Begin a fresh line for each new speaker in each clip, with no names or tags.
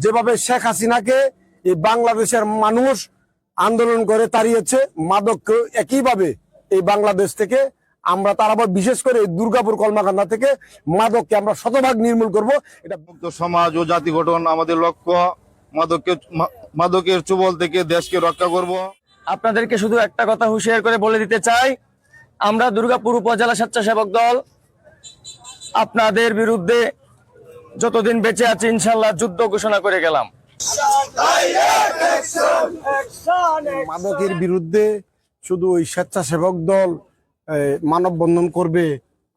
যেভাবে শেখ হাসিনাকে এই বাংলাদেশের মানুষ আন্দোলন করে তাড়িয়েছে, মাদককে একইভাবে এই বাংলাদেশ থেকে আমরা তারপর বিশেষ করে দুর্গাপুর কলমাকান্দা থেকে মাদককে আমরা শতভাগ নির্মূল করব। এটা
মুক্ত সমাজ ও জাতি গঠন আমাদের লক্ষ্য। মাদকের চুবল থেকে দেশকে রক্ষা করব।
আপনাদেরকে শুধু একটা কথা হুঁশিয়ার করে বলে দিতে চাই, আমরা দুর্গাপুর উপজেলা স্বেচ্ছাসেবক দল আপনাদের বিরুদ্ধে যতদিন বেঁচে আছি ইনশাল্লাহ যুদ্ধ ঘোষণা করে গেলাম।
মাদকের বিরুদ্ধে শুধু ওই স্বেচ্ছাসেবক দল মানববন্ধন করবে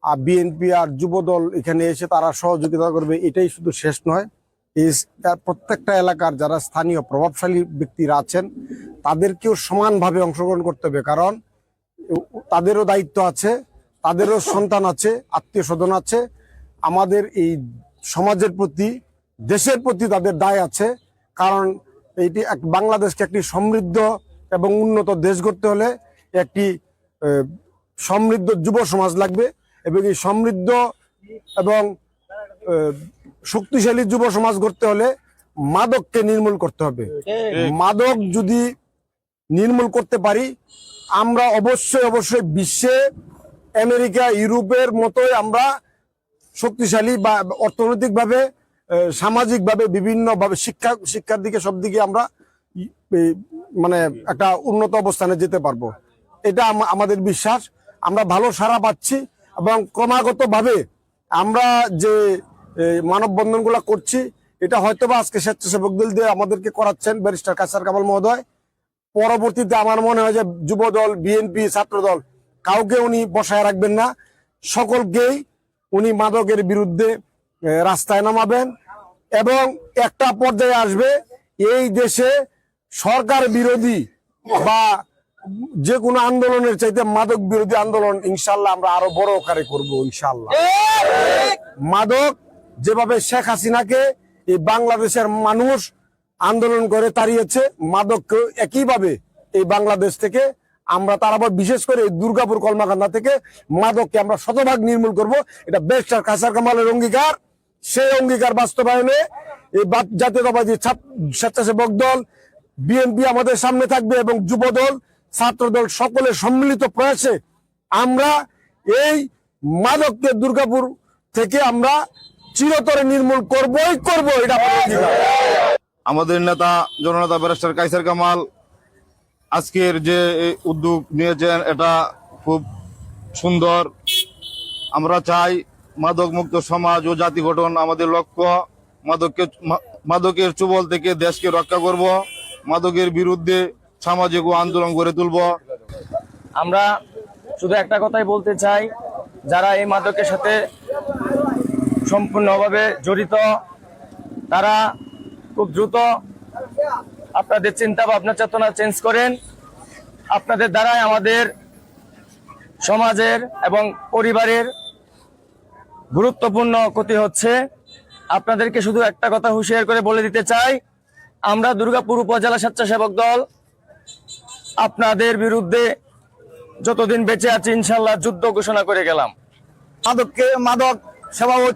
আর বিএনপি আর যুব দল এখানে এসে তারা সহযোগিতা করবে, এটাই শুধু শেষ নয়। এই প্রত্যেকটা এলাকার যারা স্থানীয় প্রভাবশালী ব্যক্তিরা আছেন তাদেরকেও সমানভাবে অংশগ্রহণ করতে হবে, কারণ তাদেরও দায়িত্ব আছে, তাদেরও সন্তান আছে, আত্মীয় স্বজন আছে। আমাদের এই সমাজের প্রতি, দেশের প্রতি তাদের দায় আছে, কারণ এইটি বাংলাদেশকে একটি সমৃদ্ধ এবং উন্নত দেশ গড়তে হলে একটি সমৃদ্ধ যুব সমাজ লাগবে, এবং এই সমৃদ্ধ এবং শক্তিশালী যুব সমাজ গড়তে হলে মাদককে নির্মূল করতে হবে। মাদক যদি নির্মূল করতে পারি আমরা অবশ্যই বিশ্বে আমেরিকা ইউরোপের মতোই আমরা শক্তিশালী বা অর্থনৈতিকভাবে, সামাজিকভাবে, বিভিন্নভাবে শিক্ষার দিকে সব দিকে আমরা মানে একটা উন্নত অবস্থানে যেতে পারবো। এটা আমাদের বিশ্বাস। আমরা ভালো সাড়া পাচ্ছি এবং ক্রমাগতভাবে আমরা যে মানববন্ধনগুলো করছি এটা হয়তোবা আজকে স্বেচ্ছাসেবক দল দিয়ে আমাদেরকে করাচ্ছেন ব্যারিস্টার কায়সার কামাল মহোদয়। পরবর্তীতে আমার মনে হয় যে যুব দল, বিএনপি, ছাত্র দল কাউকে উনি বসায় রাখবেন না, সকলকেই উনি মাদকের বিরুদ্ধে রাস্তায় নামাবেন এবং একটা পর্যায়ে আসবে এই দেশে সরকার বিরোধী বা যে কোনো আন্দোলনের চাইতে মাদক বিরোধী আন্দোলন ইনশাল্লাহ আমরা আরো বড় আকারে করবো ইনশাল্লাহ। মাদক যেভাবে শেখ হাসিনাকে এই বাংলাদেশের মানুষ আন্দোলন করে তাড়িয়েছে, মাদককে একইভাবে এই বাংলাদেশ থেকে আমরা তারপর বিশেষ করে দুর্গাপুর কলমাকান্দা থেকে মাদককে আমরা শতভাগ নির্মূল করব। এটা ব্যারিস্টার কায়সার কামালের অঙ্গীকার। সেই অঙ্গীকার বাস্তবায়নে এই জাতীয়তাবাদী স্বেচ্ছাসেবক দল, বিএনপি আমাদের সামনে থাকবে এবং যুব দল, ছাত্র দল সকলের সম্মিলিত প্রয়াসে আমরা এই মাদককে দুর্গাপুর থেকে আমরা চিরতরে নির্মূল করবই করব। এটা
আমাদের নেতা জননেতা ব্যারিস্টার কায়সার কামাল আজকের যে উদ্যোগ নিয়েছেন এটা খুব সুন্দর। আমরা চাই মাদক মুক্ত সমাজ ও জাতি গঠন আমাদের লক্ষ্য। মাদকের চুবল থেকে দেশকে রক্ষা করব। মাদকের বিরুদ্ধে সামাজিক ও আন্দোলন গড়ে তুলব।
আমরা শুধু একটা কথাই বলতে চাই, যারা এই মাদকের সাথে সম্পূর্ণভাবে জড়িত তারা খুব দ্রুত আপনাদের চিন্তা ভাবনা চেতনা চেঞ্জ করেন। আপনাদের দ্বারাই আমাদের সমাজের এবং পরিবারের গুরুত্বপূর্ণ ক্ষতি হচ্ছে। আপনাদেরকে শুধু একটা কথা হুঁশিয়ার করে বলে দিতে চাই, আমরা দুর্গাপুর উপজেলা স্বেচ্ছাসেবক দল আপনাদের বিরুদ্ধে যতদিন বেঁচে আছি ইনশাল্লাহ যুদ্ধ ঘোষণা করে গেলাম।
মাদক সেবা ও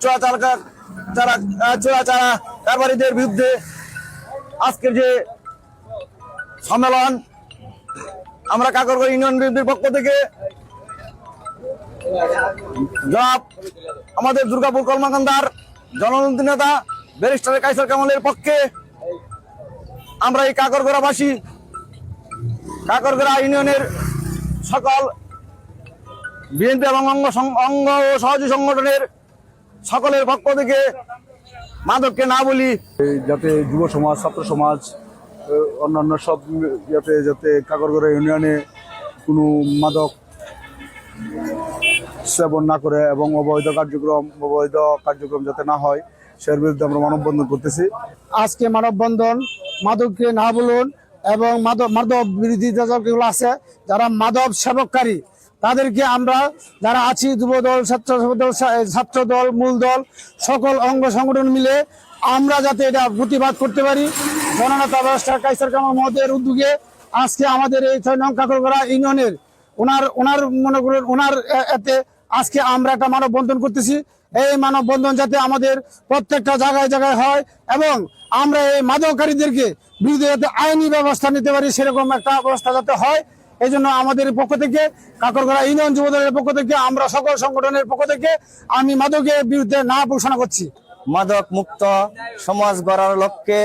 চোরাচারা কারবারিদের বিরুদ্ধে আজকের যে সম্মেলন, আমরা কাকরগড় ইউনিয়ন বিএনপির পক্ষ থেকে আমাদের দুর্গাপুর কলমাকান্দার জননেত্রী নেতা ব্যারিস্টার কায়সার কামালের পক্ষে আমরা এই কাকরগড়াবাসী, কাকরগড়া ইউনিয়নের সকল বিএনপি এবং অঙ্গ ও সহযোগী সংগঠনের সকলের পক্ষ থেকে মাদককে না বলি,
যাতে যুব সমাজ, ছাত্র সমাজ, অন্যান্য সব যাতে কাকরগড়া ইউনিয়নে কোনো মাদক সেবন না করে এবং অবৈধ কার্যক্রম যাতে না হয় সের বিরুদ্ধে আমরা মানববন্ধন করতেছি।
আজকে মানববন্ধন মাদককে না বলুন এবং মাদক বিরোধী যেগুলো আছে যারা মাদক সেবককারী তাদেরকে আমরা যারা আছি যুবদল, ছাত্র দল, মূল দল সকল অঙ্গ সংগঠন মিলে আমরা যাতে এটা প্রতিবাদ করতে পারি। জননেতা ব্যারিস্টার কায়সার কামাল মহোদয়ের উদ্যোগে আজকে আমাদের এই ৬ নং কাকরগড়া ইউনিয়নের ওনার মনে করেন ওনার এতে আজকে আমরা একটা মানববন্ধন করতেছি। এই মানববন্ধন যাতে আমাদের প্রত্যেকটা জায়গায় জায়গায় হয় এবং আমরা এই মাদককারীদেরকে বিরুদ্ধে যাতে আইনি ব্যবস্থা নিতে পারি, সেরকম একটা ব্যবস্থা যাতে হয়, এই জন্য আমাদের পক্ষ থেকে, কাকরগড়া ইউনিয়ন যুবদলের পক্ষ থেকে, আমরা সকল সংগঠনের পক্ষ থেকে আমি মাদকের বিরুদ্ধে না ঘোষণা করছি।
মাদক মুক্ত সমাজ গড়ার লক্ষ্যে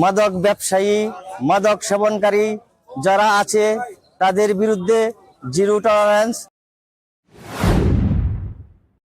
মাদক ব্যবসায়ী, মাদক সেবনকারী যারা আছে তাদের বিরুদ্ধে জিরো টলারেন্স